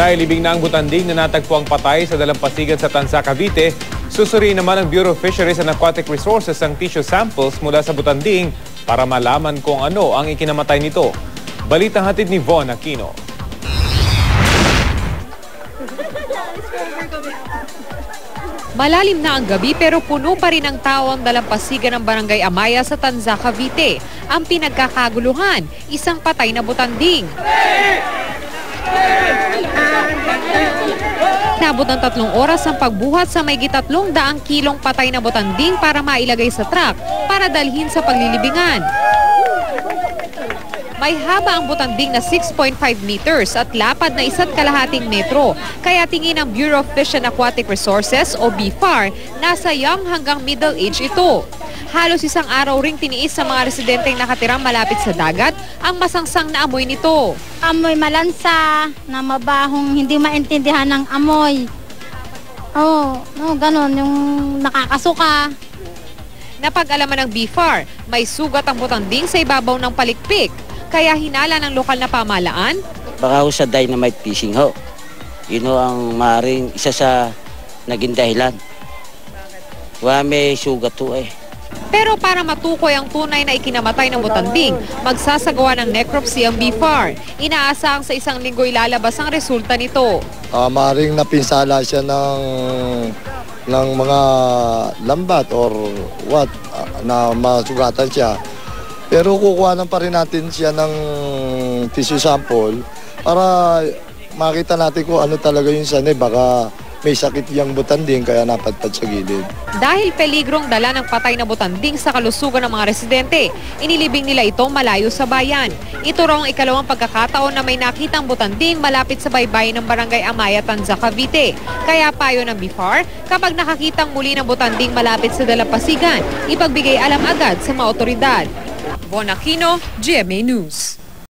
Nailibing na ang butanding na natagpuang patay sa dalampasigan sa Tanza, Cavite. Susuriin naman ng Bureau of Fisheries and Aquatic Resources ang tissue samples mula sa butanding para malaman kung ano ang ikinamatay nito. Balitang hatid ni Von Aquino. Malalim na ang gabi pero puno pa rin ang tao ang dalampasigan ng Barangay Amaya sa Tanza, Cavite. Ang pinagkakaguluhan, isang patay na butanding. Nabot ng 3 oras ang pagbuhat sa may 300 kilong patay na butanding para mailagay sa truck para dalhin sa paglilibingan. May haba ang butanding na 6.5 meters at lapad na 1.5 metro. Kaya tingin ng Bureau of Fish and Aquatic Resources o BFAR, nasa young hanggang middle age ito. Halos isang araw ring tiniis sa mga residenteng nakatirang malapit sa dagat ang masangsang na amoy nito. Amoy malansa, na mabahong hindi maintindihan ng amoy. Ganon, yung nakakasuka. Napag-alaman ng BFAR, may sugat ang butanding sa ibabaw ng palikpik. Kaya hinala ng lokal na pamahalaan. Baka ho sa dynamite fishing ho. Yun ho ang maaaring isa sa naging dahilan. May sugat ho eh. Pero para matukoy ang tunay na ikinamatay ng butanding, magsasagawa ng necropsy ang BFAR. Inaasahang sa 1 linggo ilalabas ang resulta nito. Maaaring napinsala siya ng mga lambat or what, na masugatan siya. Pero kukuhanan pa rin natin siya ng tissue sample para makita natin kung ano talaga yung sanay. Baka may sakit yung butanding kaya napadpad sa gilid. Dahil peligrong dala ng patay na butanding sa kalusugan ng mga residente, inilibing nila ito malayo sa bayan. Ito raw ang ikalawang pagkakataon na may nakitang butanding malapit sa baybayin ng Barangay Amaya, Tanza, Cavite. Kaya payo ng BFAR, kapag nakakitang muli ng butanding malapit sa dalampasigan, ipagbigay alam agad sa mga otoridad. Von Aquino, GMA News.